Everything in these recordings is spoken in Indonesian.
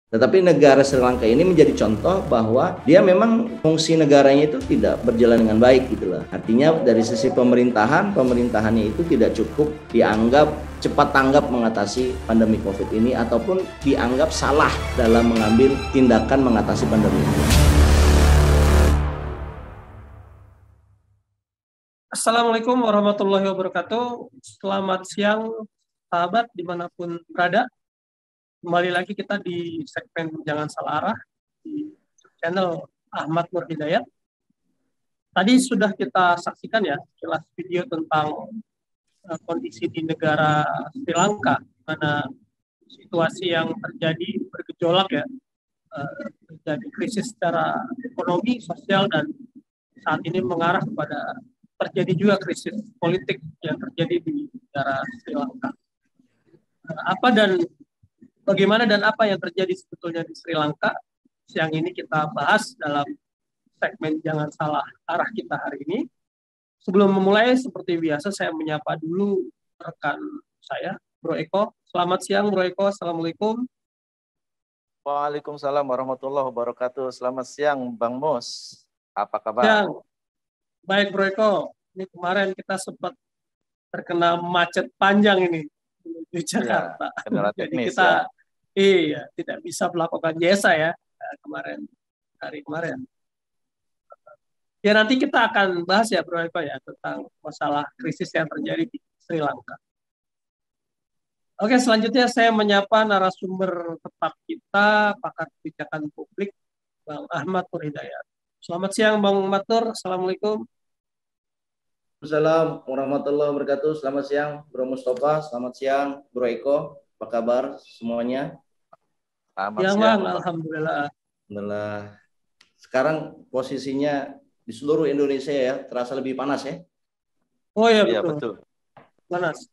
Tetapi negara Sri Lanka ini menjadi contoh bahwa dia memang fungsi negaranya itu tidak berjalan dengan baik gitu loh. Artinya dari sisi pemerintahannya itu tidak cukup dianggap cepat tanggap mengatasi pandemi COVID ini ataupun dianggap salah dalam mengambil tindakan mengatasi pandemi ini. Assalamualaikum warahmatullahi wabarakatuh. Selamat siang sahabat dimanapun berada. Kembali lagi kita di segmen Jangan Salah Arah di channel Ahmad Nur Hidayat. Tadi sudah kita saksikan ya sekilas video tentang kondisi di negara Sri Lanka, di mana situasi yang terjadi bergejolak ya, terjadi krisis secara ekonomi, sosial, dan saat ini mengarah kepada terjadi juga krisis politik yang terjadi di negara Sri Lanka. Bagaimana dan apa yang terjadi sebetulnya di Sri Lanka? Siang ini kita bahas dalam segmen Jangan Salah Arah kita hari ini. Sebelum memulai, seperti biasa saya menyapa dulu rekan saya, Bro Eko. Selamat siang, Bro Eko. Assalamualaikum. Waalaikumsalam warahmatullahi wabarakatuh. Selamat siang, Bang Mus. Apa kabar? Siang. Baik, Bro Eko. Ini kemarin kita sempat terkena macet panjang ini di Jakarta. Ya, jadi kita tidak bisa melakukan jasa ya hari kemarin. Ya nanti kita akan bahas ya Bro Eko ya tentang masalah krisis yang terjadi di Sri Lanka. Oke, selanjutnya saya menyapa narasumber tetap kita, pakar kebijakan publik, Bang Ahmad Nur Hidayat. Selamat siang Bang Ahmad Nur. Assalamualaikum. Assalamualaikum warahmatullahi wabarakatuh. Selamat siang Bro Mustafa, selamat siang Bro Eko. Apa kabar semuanya? Ya Bang, alhamdulillah. Alhamdulillah. Sekarang posisinya di seluruh Indonesia ya terasa lebih panas ya? Oh ya betul. Panas.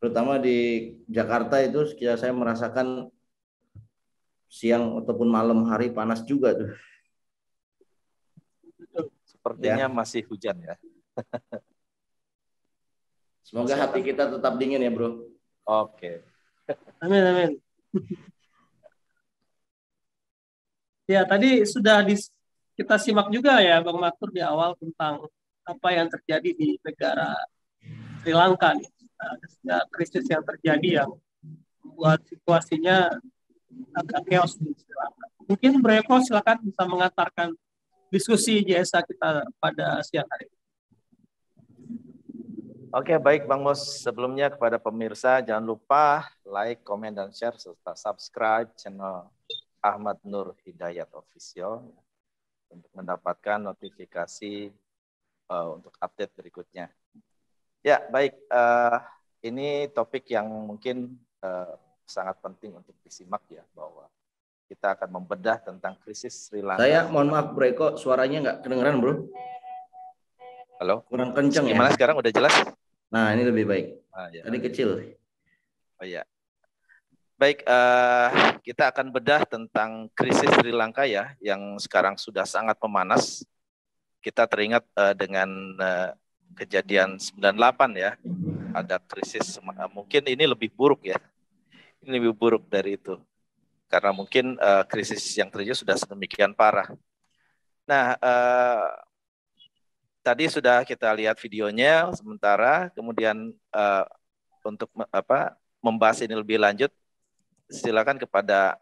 Terutama di Jakarta itu saya merasakan siang ataupun malam hari panas juga tuh. Sepertinya masih hujan ya. Semoga hati kita tetap dingin ya bro. Oke. Amin. Ya tadi sudah kita simak juga ya Bang Matur di awal tentang apa yang terjadi di negara Sri Lanka nih. Krisis yang terjadi yang membuat situasinya agak chaos di Sri Lanka. Mungkin Bro Eko silakan bisa mengantarkan diskusi JSA kita pada siang hari ini. Oke, baik Bang Mus. Sebelumnya kepada pemirsa jangan lupa like, komen, dan share serta subscribe channel Ahmad Nur Hidayat Official untuk mendapatkan notifikasi untuk update berikutnya. Ya, baik. Ini topik yang mungkin sangat penting untuk disimak ya, bahwa kita akan membedah tentang krisis Sri Lanka. Saya mohon maaf Bro Eko, suaranya nggak kedengeran bro. Halo? Kurang kencang ya? Gimana sekarang, udah jelas? Nah, ini lebih baik. Ya. Tadi kecil. Oh ya. Baik, kita akan bedah tentang krisis Sri Lanka ya, yang sekarang sudah sangat memanas. Kita teringat dengan kejadian 98 ya, ada krisis, mungkin ini lebih buruk ya. Ini lebih buruk dari itu. Karena mungkin krisis yang terjadi sudah sedemikian parah. Nah, tadi sudah kita lihat videonya sementara, kemudian untuk membahas ini lebih lanjut, silakan kepada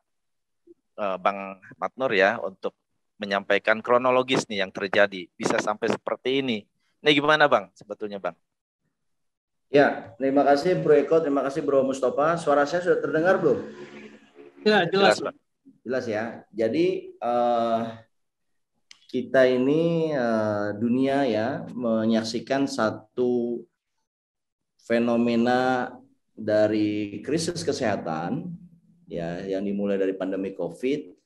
Bang Matnur ya untuk menyampaikan kronologis nih yang terjadi bisa sampai seperti ini. Ini gimana Bang sebetulnya Bang? Ya, terima kasih Bro Eko, terima kasih Bro Mustafa. Suara saya sudah terdengar belum? Ya, jelas Bang. Jelas ya. Jadi kita ini dunia ya menyaksikan satu fenomena dari krisis kesehatan ya yang dimulai dari pandemi COVID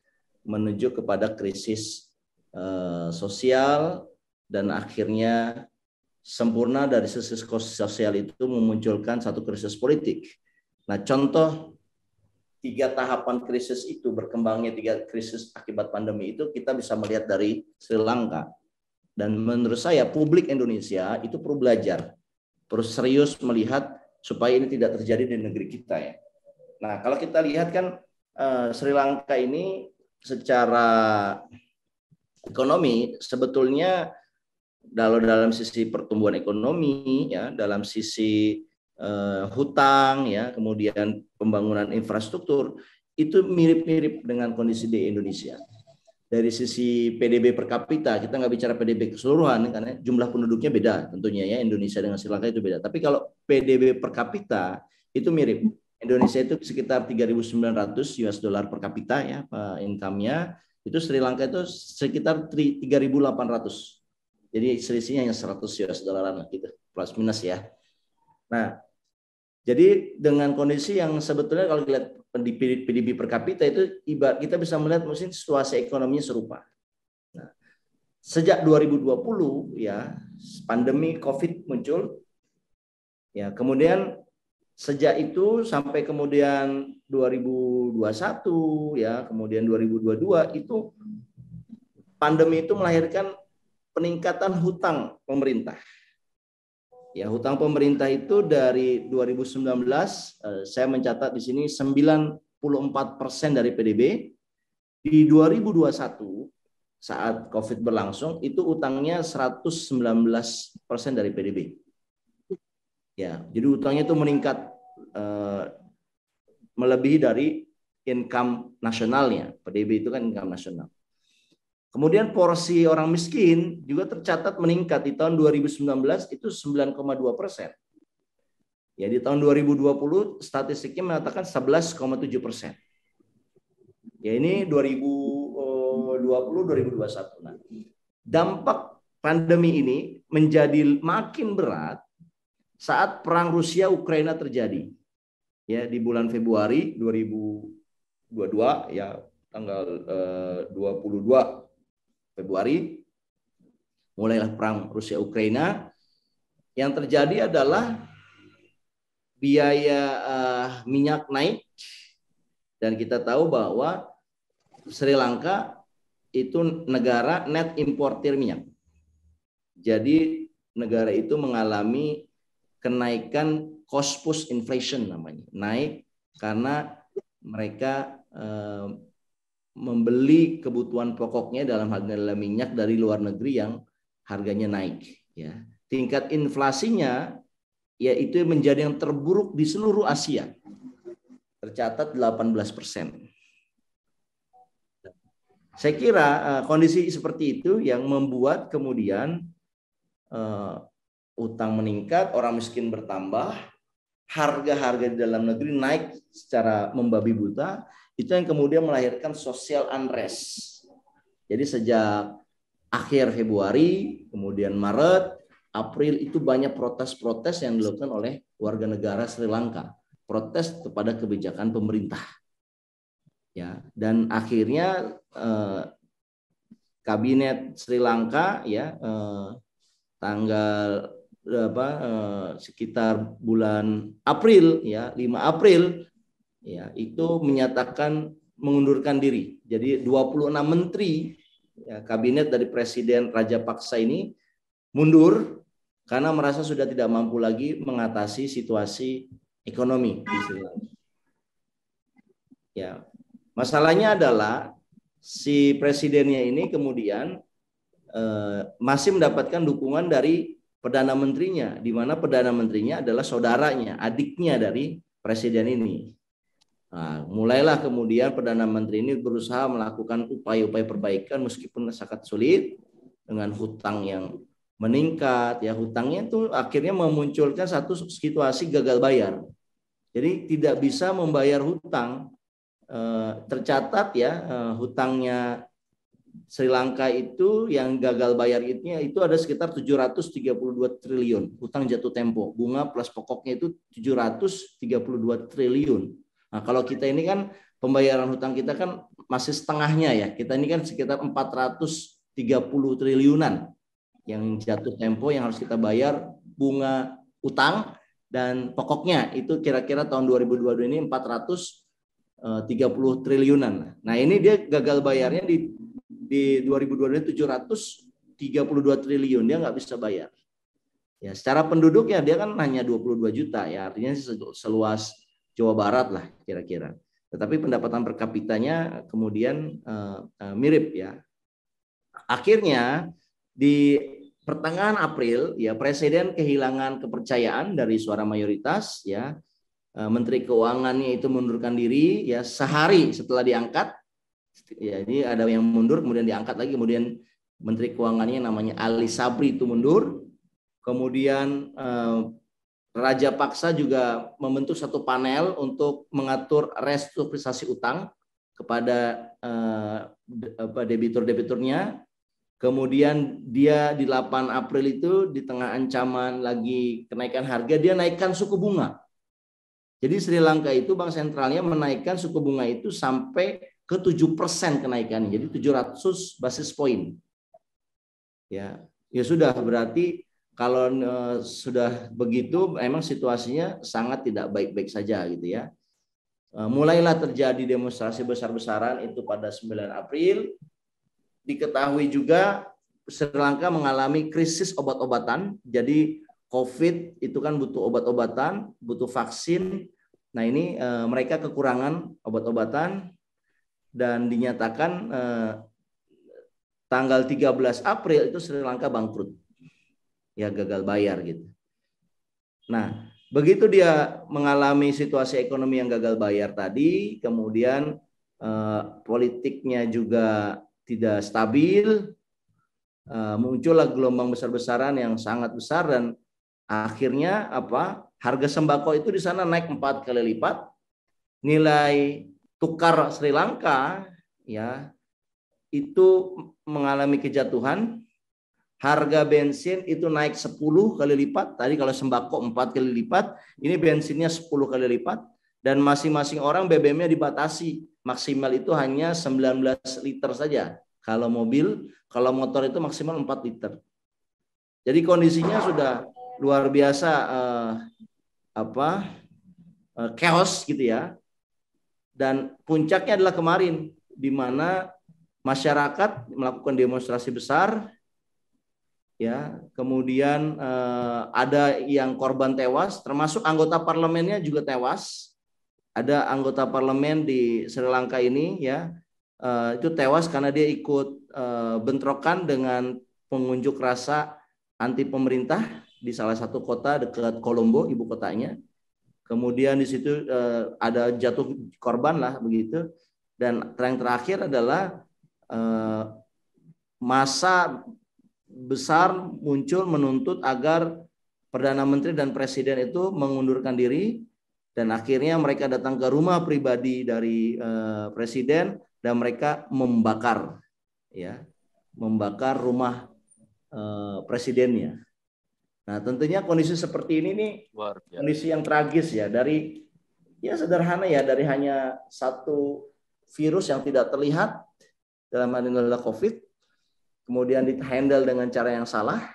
menuju kepada krisis sosial dan akhirnya sempurna dari sisi sosial itu memunculkan satu krisis politik. Nah, contoh 3 tahapan krisis itu berkembangnya 3 krisis akibat pandemi itu kita bisa melihat dari Sri Lanka. Dan menurut saya publik Indonesia itu perlu belajar, terus serius melihat supaya ini tidak terjadi di negeri kita ya. Nah, kalau kita lihat kan Sri Lanka ini secara ekonomi sebetulnya dalam sisi pertumbuhan ekonomi, ya, dalam sisi hutang, ya, kemudian pembangunan infrastruktur itu mirip-mirip dengan kondisi di Indonesia. Dari sisi PDB per kapita, kita nggak bicara PDB keseluruhan karena jumlah penduduknya beda tentunya, ya, Indonesia dengan Sri Lanka itu beda. Tapi kalau PDB per kapita itu mirip. Indonesia itu sekitar 3.900 US dollar per kapita, ya, income-nya. Itu Sri Lanka itu sekitar 3.800. Jadi selisihnya hanya 100 US dollaran gitu, plus minus, ya. Nah, jadi dengan kondisi yang sebetulnya kalau lihat di PDB per kapita itu kita bisa melihat mungkin situasi ekonominya serupa. Nah, sejak 2020, ya, pandemi COVID muncul, ya, kemudian sejak itu sampai kemudian 2021, ya, kemudian 2022 itu pandemi itu melahirkan peningkatan hutang pemerintah. Ya, hutang pemerintah itu dari 2019 saya mencatat di sini 94% dari PDB. Di 2021 saat COVID berlangsung itu utangnya 119% dari PDB. Ya, jadi utangnya itu meningkat melebihi dari income nasionalnya. PDB itu kan income nasional. Kemudian porsi orang miskin juga tercatat meningkat di tahun 2019 itu 9,2%. Ya, di tahun 2020 statistiknya mengatakan 11,7%. Ya, ini 2020-2021. Nah, dampak pandemi ini menjadi makin berat saat perang Rusia Ukraina terjadi. Ya, di bulan Februari 2022, ya, tanggal 22 Februari mulailah perang Rusia Ukraina. Yang terjadi adalah biaya minyak naik, dan kita tahu bahwa Sri Lanka itu negara net importir minyak. Jadi negara itu mengalami kenaikan cost push inflation namanya, naik karena mereka membeli kebutuhan pokoknya dalam hal dalam minyak dari luar negeri yang harganya naik, ya. Tingkat inflasinya ya itu menjadi yang terburuk di seluruh Asia. Tercatat 18%. Saya kira kondisi seperti itu yang membuat kemudian utang meningkat, orang miskin bertambah, harga-harga di dalam negeri naik secara membabi buta. Itu yang kemudian melahirkan social unrest. Jadi sejak akhir Februari, kemudian Maret, April itu banyak protes-protes yang dilakukan oleh warga negara Sri Lanka. Protes kepada kebijakan pemerintah. Ya, dan akhirnya kabinet Sri Lanka, ya, tanggal sekitar bulan April, ya, 5 April, ya, itu menyatakan mengundurkan diri. Jadi 26 menteri, ya, kabinet dari Presiden Rajapaksa ini mundur karena merasa sudah tidak mampu lagi mengatasi situasi ekonomi di Sri Lanka. Ya, masalahnya adalah si presidennya ini kemudian masih mendapatkan dukungan dari Perdana Menterinya, di mana Perdana Menterinya adalah saudaranya, adiknya dari presiden ini. Nah, mulailah kemudian Perdana Menteri ini berusaha melakukan upaya-upaya perbaikan meskipun sangat sulit dengan hutang yang meningkat. Ya, hutangnya itu akhirnya memunculkan satu situasi gagal bayar. Jadi tidak bisa membayar hutang. Tercatat, ya, hutangnya Sri Lanka itu yang gagal bayar itu ada sekitar 732 triliun. Hutang jatuh tempo, bunga plus pokoknya itu 732 triliun. Nah, kalau kita ini kan pembayaran hutang kita kan masih setengahnya, ya. Kita ini kan sekitar 430 triliunan yang jatuh tempo yang harus kita bayar bunga utang dan pokoknya itu kira-kira tahun 2022 ini 430 triliunan. Nah, ini dia gagal bayarnya di 2022 ini 732 triliun, dia nggak bisa bayar. Ya, secara penduduk ya dia kan hanya 22 juta, ya, artinya seluas Jawa Barat lah kira-kira. tetapi pendapatan per kapitanya kemudian mirip ya. Akhirnya di pertengahan April ya Presiden kehilangan kepercayaan dari suara mayoritas ya. Menteri Keuangannya itu mundurkan diri ya sehari setelah diangkat. Ya, jadi ada yang mundur kemudian diangkat lagi, kemudian Menteri Keuangannya namanya Ali Sabri itu mundur. Kemudian Raja Paksa juga membentuk satu panel untuk mengatur restrukturisasi utang kepada debitur-debiturnya. Kemudian dia di 8 April itu di tengah ancaman lagi kenaikan harga, dia naikkan suku bunga. Jadi Sri Lanka itu bank sentralnya menaikkan suku bunga itu sampai ke 7% kenaikannya. Jadi 700 basis poin. Ya sudah, berarti kalau sudah begitu memang situasinya sangat tidak baik-baik saja gitu ya. Mulailah terjadi demonstrasi besar-besaran itu pada 9 April. Diketahui juga Sri Lanka mengalami krisis obat-obatan. Jadi COVID itu kan butuh obat-obatan, butuh vaksin. Nah ini mereka kekurangan obat-obatan dan dinyatakan tanggal 13 April itu Sri Lanka bangkrut. Ya gagal bayar gitu. Nah, begitu dia mengalami situasi ekonomi yang gagal bayar tadi, kemudian politiknya juga tidak stabil, muncullah gelombang besar-besaran yang sangat besar dan akhirnya harga sembako itu di sana naik 4 kali lipat. Nilai tukar Sri Lanka ya itu mengalami kejatuhan. Harga bensin itu naik 10 kali lipat. Tadi kalau sembako 4 kali lipat, ini bensinnya 10 kali lipat. Dan masing-masing orang BBM-nya dibatasi. Maksimal itu hanya 19 liter saja. Kalau mobil, kalau motor itu maksimal 4 liter. Jadi kondisinya sudah luar biasa chaos gitu ya. Dan puncaknya adalah kemarin, di mana masyarakat melakukan demonstrasi besar. Ya, kemudian ada yang korban tewas, termasuk anggota parlemennya juga tewas. Ada anggota parlemen di Sri Lanka ini ya itu tewas karena dia ikut bentrokan dengan pengunjuk rasa anti pemerintah di salah satu kota dekat Colombo, ibu kotanya. Kemudian di situ ada jatuh korban lah begitu. Dan yang terakhir adalah massa besar muncul menuntut agar Perdana Menteri dan Presiden itu mengundurkan diri, dan akhirnya mereka datang ke rumah pribadi dari Presiden dan mereka membakar rumah Presidennya. Nah tentunya kondisi seperti ini nih kondisi yang tragis ya, dari sederhana ya, dari hanya satu virus yang tidak terlihat, dalam hal ini adalah COVID, kemudian dihandle dengan cara yang salah,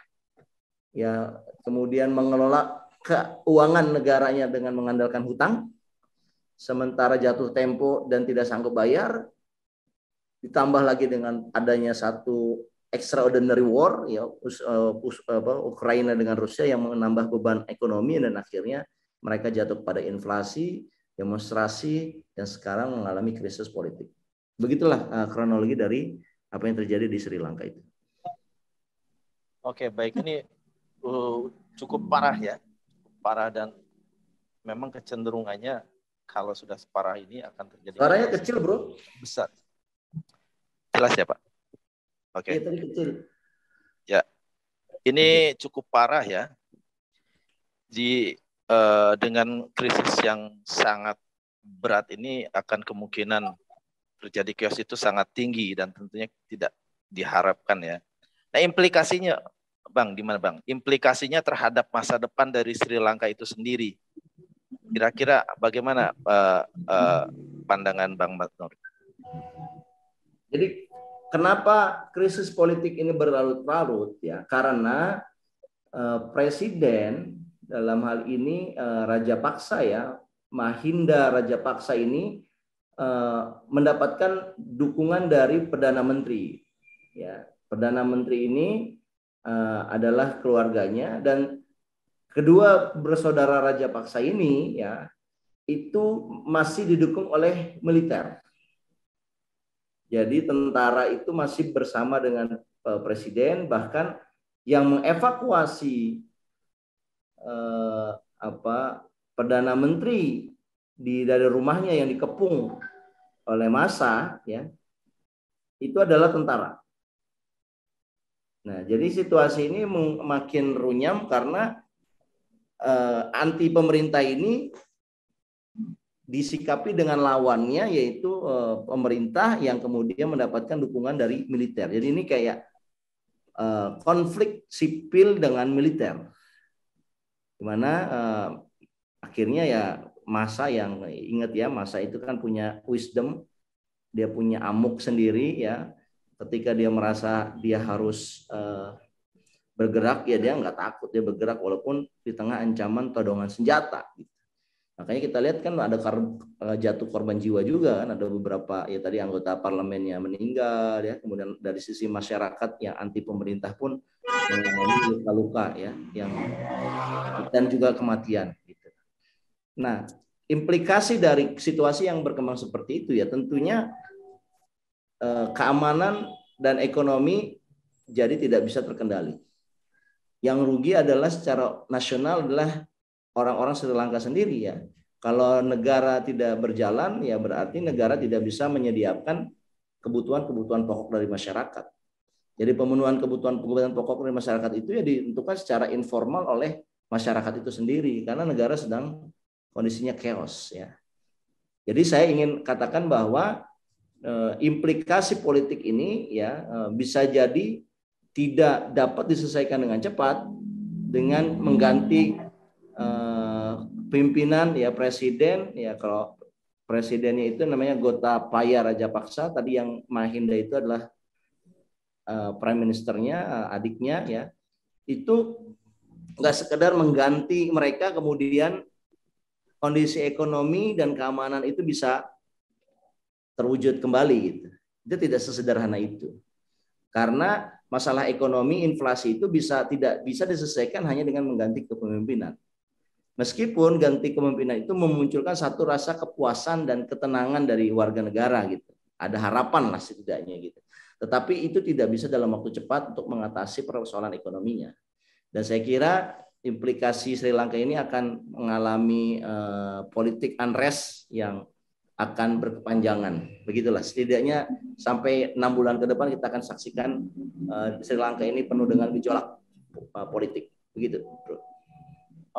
ya, kemudian mengelola keuangan negaranya dengan mengandalkan hutang, sementara jatuh tempo dan tidak sanggup bayar, ditambah lagi dengan adanya satu extraordinary war, ya, Ukraina dengan Rusia yang menambah beban ekonomi, dan akhirnya mereka jatuh pada inflasi, demonstrasi, dan sekarang mengalami krisis politik. Begitulah kronologi dari apa yang terjadi di Sri Lanka itu. Oke, baik, ini cukup parah ya, parah, dan memang kecenderungannya kalau sudah separah ini akan terjadi. Suaranya kecil bro. Besar. Jelas ya Pak? Oke. Iya tadi kecil. Ya, ini cukup parah ya. Dengan krisis yang sangat berat ini akan kemungkinan terjadi chaos itu sangat tinggi dan tentunya tidak diharapkan ya. Nah implikasinya Bang, di mana Bang? Implikasinya terhadap masa depan dari Sri Lanka itu sendiri. Kira-kira bagaimana pandangan Bang Matnur? Jadi kenapa krisis politik ini berlarut-larut ya? Karena Presiden dalam hal ini Raja Paksa ya, Mahinda Rajapaksa ini mendapatkan dukungan dari Perdana Menteri. Ya, Perdana Menteri ini adalah keluarganya, dan kedua bersaudara Rajapaksa ini ya itu masih didukung oleh militer. Jadi tentara itu masih bersama dengan presiden, bahkan yang mengevakuasi perdana menteri dari rumahnya yang dikepung oleh massa, ya, itu adalah tentara. Nah, jadi situasi ini makin runyam karena anti pemerintah ini disikapi dengan lawannya, yaitu pemerintah yang kemudian mendapatkan dukungan dari militer. Jadi ini kayak konflik sipil dengan militer, dimana akhirnya ya massa yang ingat ya, massa itu kan punya wisdom, dia punya amuk sendiri ya. Ketika dia merasa dia harus bergerak, ya dia nggak takut, dia bergerak walaupun di tengah ancaman todongan senjata. Makanya kita lihat kan ada jatuh korban jiwa juga kan, ada beberapa ya tadi anggota parlemennya meninggal ya, kemudian dari sisi masyarakat yang anti pemerintah pun mengalami luka-luka ya, yang dan juga kematian gitu. Nah, implikasi dari situasi yang berkembang seperti itu ya tentunya keamanan dan ekonomi jadi tidak bisa terkendali. Yang rugi adalah secara nasional adalah orang-orang Sri Lanka sendiri ya. Kalau negara tidak berjalan ya berarti negara tidak bisa menyediakan kebutuhan-kebutuhan pokok dari masyarakat. Jadi pemenuhan kebutuhan pokok dari masyarakat itu ya ditentukan secara informal oleh masyarakat itu sendiri karena negara sedang kondisinya chaos ya. Jadi saya ingin katakan bahwa implikasi politik ini ya bisa jadi tidak dapat diselesaikan dengan cepat dengan mengganti pimpinan ya presiden ya. Kalau presidennya itu namanya Gotabaya Rajapaksa, tadi yang Mahinda itu adalah prime ministernya, adiknya ya. Itu nggak sekedar mengganti mereka kemudian kondisi ekonomi dan keamanan itu bisa terwujud kembali gitu. Itu tidak sesederhana itu. Karena masalah ekonomi, inflasi itu tidak bisa diselesaikan hanya dengan mengganti kepemimpinan. Meskipun ganti kepemimpinan itu memunculkan satu rasa kepuasan dan ketenangan dari warga negara gitu. Ada harapan lah setidaknya gitu. Tetapi itu tidak bisa dalam waktu cepat untuk mengatasi persoalan ekonominya. Dan saya kira implikasi Sri Lanka ini akan mengalami politik unrest yang akan berkepanjangan. Begitulah, setidaknya sampai 6 bulan ke depan kita akan saksikan Sri Lanka ini penuh dengan gejolak politik. Begitu, Bro.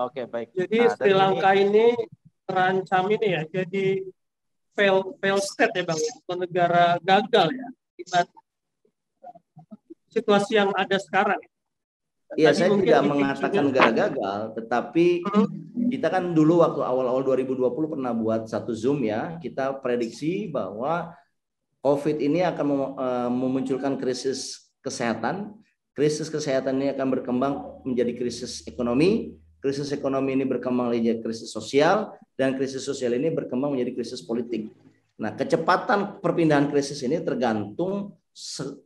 Oke, baik. Jadi Sri Lanka ini terancam ini ya, jadi fail state ya Bang, atau negara gagal ya, akibat situasi yang ada sekarang. Iya, saya tidak mengatakan negara gagal, tetapi kita kan dulu waktu awal-awal 2020 pernah buat satu Zoom ya, kita prediksi bahwa COVID ini akan memunculkan krisis kesehatan. Krisis kesehatan ini akan berkembang menjadi krisis ekonomi. Krisis ekonomi ini berkembang menjadi krisis sosial, dan krisis sosial ini berkembang menjadi krisis politik. Nah, kecepatan perpindahan krisis ini tergantung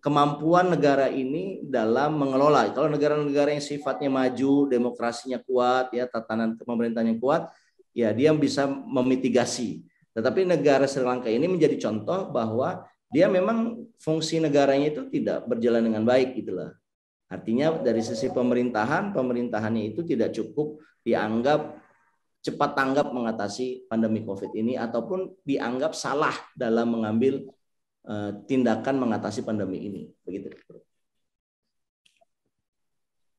kemampuan negara ini dalam mengelola. Kalau negara-negara yang sifatnya maju, demokrasinya kuat, ya tatanan pemerintahnya kuat, ya dia bisa memitigasi. Tetapi negara Sri Lanka ini menjadi contoh bahwa dia memang fungsi negaranya itu tidak berjalan dengan baik gitulah. Artinya dari sisi pemerintahannya itu tidak cukup dianggap cepat tanggap mengatasi pandemi COVID ini ataupun dianggap salah dalam mengambil tindakan mengatasi pandemi ini. Begitu.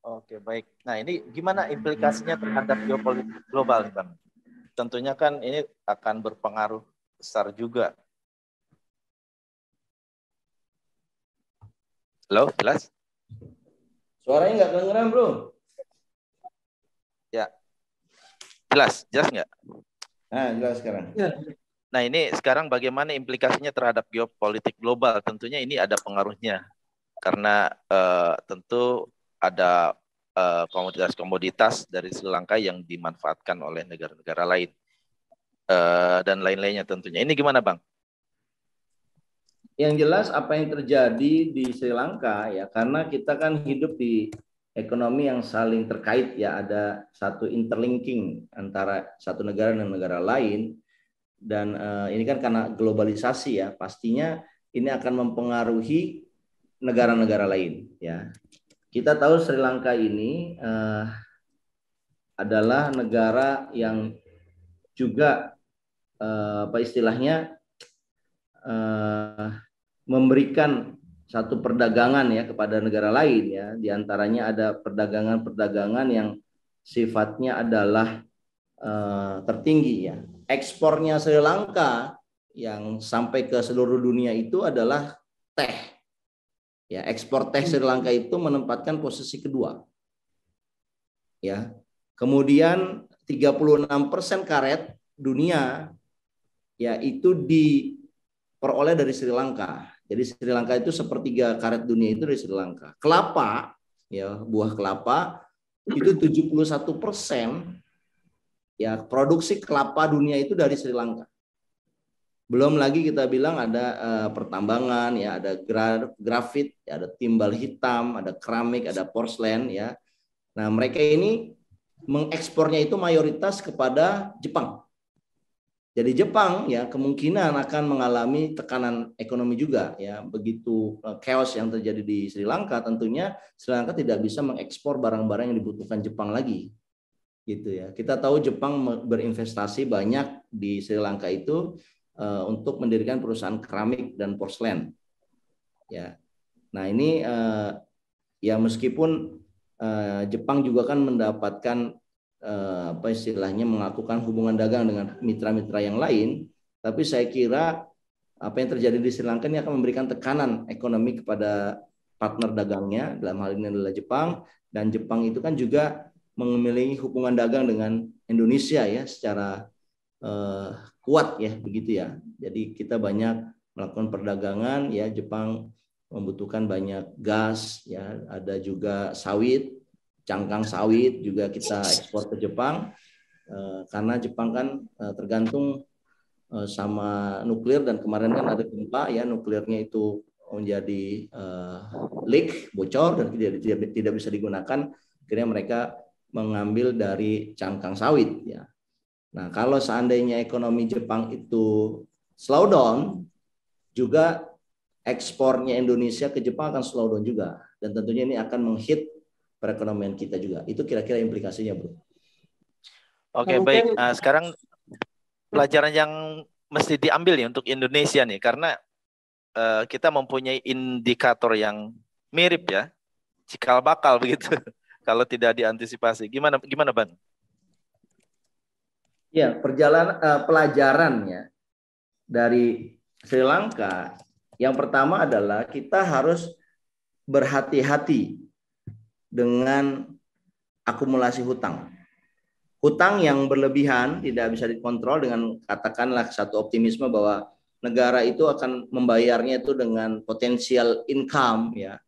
Oke, baik. Nah, ini gimana implikasinya terhadap geopolitik global nih, Bang? Tentunya kan ini akan berpengaruh besar juga. Halo, jelas? Suaranya nggak kedengeran, Bro. Ya. Jelas nggak? Nah, jelas sekarang. Ya. Nah, ini sekarang bagaimana implikasinya terhadap geopolitik global? Tentunya ini ada pengaruhnya. Karena tentu ada komoditas-komoditas dari Sri Lanka yang dimanfaatkan oleh negara-negara lain. Dan lain-lainnya tentunya. Ini gimana, Bang? Yang jelas apa yang terjadi di Sri Lanka ya, karena kita kan hidup di ekonomi yang saling terkait, ya, ada satu interlinking antara satu negara dan negara lain. Dan ini kan karena globalisasi, ya, pastinya ini akan mempengaruhi negara-negara lain, ya. Kita tahu Sri Lanka ini adalah negara yang juga apa istilahnya memberikan satu perdagangan, ya, kepada negara lain, ya. Di antaranya ada perdagangan yang sifatnya adalah tertinggi, ya. Ekspornya Sri Lanka yang sampai ke seluruh dunia itu adalah teh. Ya, ekspor teh Sri Lanka itu menempatkan posisi kedua. Ya. Kemudian 36% karet dunia, ya, itu diperoleh dari Sri Lanka. Jadi Sri Lanka itu sepertiga karet dunia itu dari Sri Lanka. Kelapa, ya, buah kelapa itu 71%, ya, produksi kelapa dunia itu dari Sri Lanka. Belum lagi kita bilang ada pertambangan, ya, ada grafit, ya, ada timbal hitam, ada keramik, ada porselen, ya. Nah, mereka ini mengekspornya itu mayoritas kepada Jepang. Jadi Jepang, ya, kemungkinan akan mengalami tekanan ekonomi juga, ya. Begitu chaos yang terjadi di Sri Lanka, tentunya Sri Lanka tidak bisa mengekspor barang-barang yang dibutuhkan Jepang lagi, gitu, ya. Kita tahu Jepang berinvestasi banyak di Sri Lanka itu untuk mendirikan perusahaan keramik dan porselen, ya. Nah, ini ya, meskipun Jepang juga kan mendapatkan apa istilahnya melakukan hubungan dagang dengan mitra-mitra yang lain, tapi saya kira apa yang terjadi di Sri Lanka ini akan memberikan tekanan ekonomi kepada partner dagangnya, dalam hal ini adalah Jepang, dan Jepang itu kan juga memiliki hubungan dagang dengan Indonesia, ya, secara kuat, ya, begitu, ya. Jadi kita banyak melakukan perdagangan, ya. Jepang membutuhkan banyak gas, ya, ada juga sawit, cangkang sawit juga kita ekspor ke Jepang, karena Jepang kan tergantung sama nuklir, dan kemarin kan ada gempa, ya, nuklirnya itu menjadi leak, bocor, dan tidak bisa digunakan. Akhirnya mereka mengambil dari cangkang sawit, ya. Nah, kalau seandainya ekonomi Jepang itu slow down, juga ekspornya Indonesia ke Jepang akan slow down juga, dan tentunya ini akan menghit perekonomian kita juga. Itu kira-kira implikasinya, Bro. Oke, baik. Sekarang pelajaran yang mesti diambil, ya, untuk Indonesia nih, karena kita mempunyai indikator yang mirip, ya, cikal bakal begitu. Kalau tidak diantisipasi, gimana Bang? Ya, pelajarannya dari Sri Lanka, yang pertama adalah kita harus berhati-hati dengan akumulasi hutang. Hutang yang berlebihan tidak bisa dikontrol dengan katakanlah satu optimisme bahwa negara itu akan membayarnya itu dengan potensial income, ya.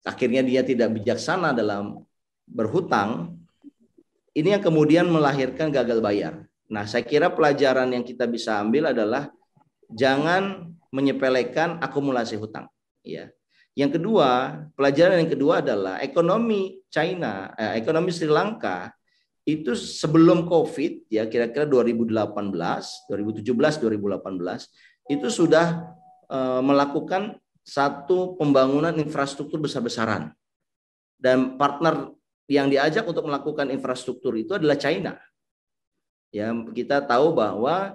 Akhirnya dia tidak bijaksana dalam berhutang. Ini yang kemudian melahirkan gagal bayar. Nah, saya kira pelajaran yang kita bisa ambil adalah jangan menyepelekan akumulasi hutang, ya. Yang kedua, pelajaran yang kedua adalah ekonomi ekonomi Sri Lanka itu sebelum COVID, ya, kira-kira 2018, 2017, 2018 itu sudah melakukan satu pembangunan infrastruktur besar-besaran, dan partner yang diajak untuk melakukan infrastruktur itu adalah China. Ya, kita tahu bahwa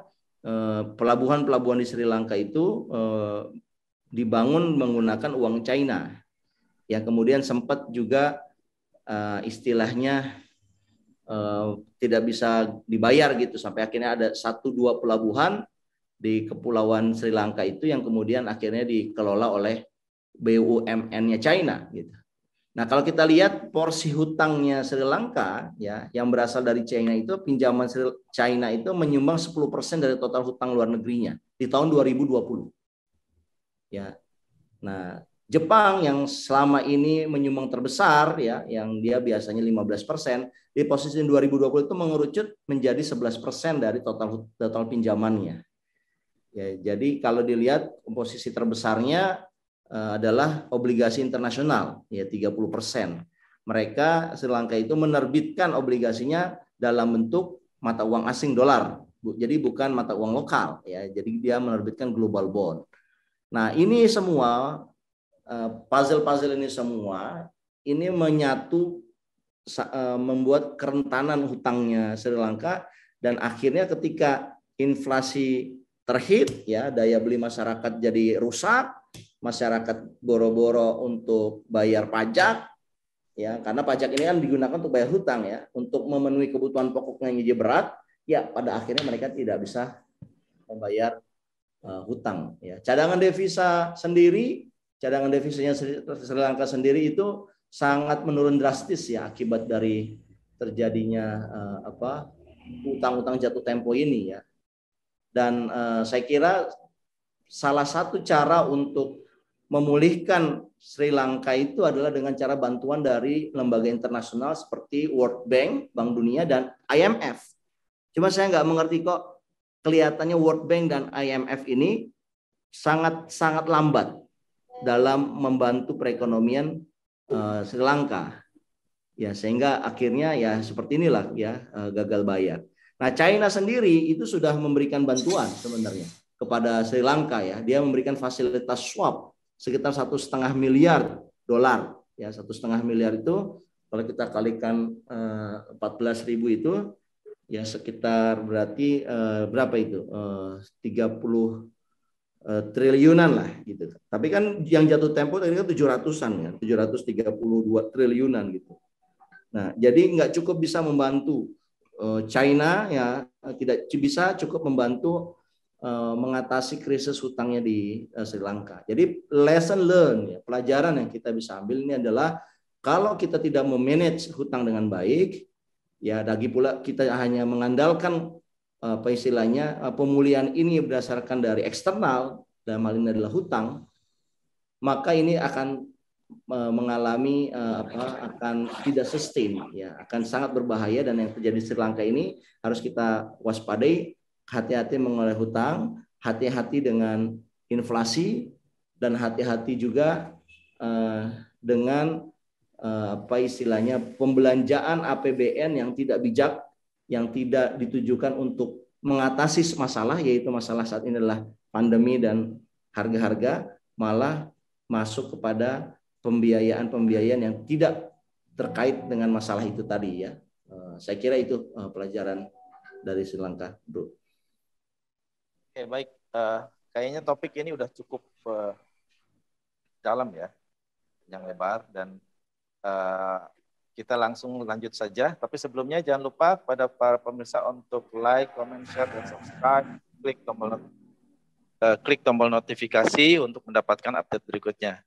pelabuhan-pelabuhan di Sri Lanka itu dibangun menggunakan uang China, yang kemudian sempat juga istilahnya tidak bisa dibayar, gitu, sampai akhirnya ada 1-2 pelabuhan di kepulauan Sri Lanka itu yang kemudian akhirnya dikelola oleh BUMN-nya China, gitu. Nah, kalau kita lihat porsi hutangnya Sri Lanka, ya, yang berasal dari China itu, pinjaman China itu menyumbang 10% dari total hutang luar negerinya di tahun 2020. Ya. Nah, Jepang yang selama ini menyumbang terbesar, ya, yang dia biasanya 15%, di posisi 2020 itu mengerucut menjadi 11% dari total pinjamannya. Ya, jadi kalau dilihat posisi terbesarnya adalah obligasi internasional, ya, 30%. mereka Sri Lanka itu menerbitkan obligasinya dalam bentuk mata uang asing dolar. Jadi bukan mata uang lokal ya. Jadi dia menerbitkan global bond. Nah, ini semua puzzle-puzzle ini semua ini menyatu membuat kerentanan hutangnya Sri Lanka, dan akhirnya ketika inflasi terhit ya, daya beli masyarakat jadi rusak, masyarakat boro-boro untuk bayar pajak ya, karena pajak ini kan digunakan untuk bayar hutang ya, untuk memenuhi kebutuhan pokoknya yang jadi berat ya, pada akhirnya mereka tidak bisa membayar hutang ya. Cadangan devisanya Sri Lanka sendiri itu sangat menurun drastis ya akibat dari terjadinya utang-utang jatuh tempo ini ya. Dan saya kira salah satu cara untuk memulihkan Sri Lanka itu adalah dengan cara bantuan dari lembaga internasional seperti World Bank, Bank Dunia, dan IMF. Cuma saya nggak mengerti kok kelihatannya World Bank dan IMF ini sangat lambat dalam membantu perekonomian Sri Lanka. Ya, sehingga akhirnya ya seperti inilah ya, gagal bayar. Nah, China sendiri itu sudah memberikan bantuan sebenarnya kepada Sri Lanka ya. Dia memberikan fasilitas swap sekitar $1,5 miliar ya. $1,5 miliar itu kalau kita kalikan 14.000 itu ya sekitar berarti berapa itu 30 triliunan lah gitu. Tapi kan yang jatuh tempo tadi kan 700-an ya, 732 triliunan gitu. Nah, jadi nggak cukup bisa membantu China ya, tidak bisa cukup membantu mengatasi krisis hutangnya di Sri Lanka. Jadi lesson learn ya, pelajaran yang kita bisa ambil ini adalah kalau kita tidak memanage hutang dengan baik, ya lagi pula kita hanya mengandalkan pemulihan ini berdasarkan dari eksternal, dalam hal ini adalah hutang, maka ini akan mengalami akan tidak sustain ya, akan sangat berbahaya. Dan yang terjadi di Sri Lanka ini harus kita waspadai, hati-hati mengelola hutang, hati-hati dengan inflasi, dan hati-hati juga dengan pembelanjaan APBN yang tidak bijak, yang tidak ditujukan untuk mengatasi masalah, yaitu masalah saat ini adalah pandemi dan harga-harga, malah masuk kepada pembiayaan yang tidak terkait dengan masalah itu tadi ya. Saya kira itu pelajaran dari Sri Lanka, Bro. Oke, baik. Kayaknya topik ini udah cukup dalam ya, yang lebar, dan kita langsung lanjut saja. Tapi sebelumnya jangan lupa pada para pemirsa untuk like, comment, share, dan subscribe. Klik tombol notifikasi untuk mendapatkan update berikutnya.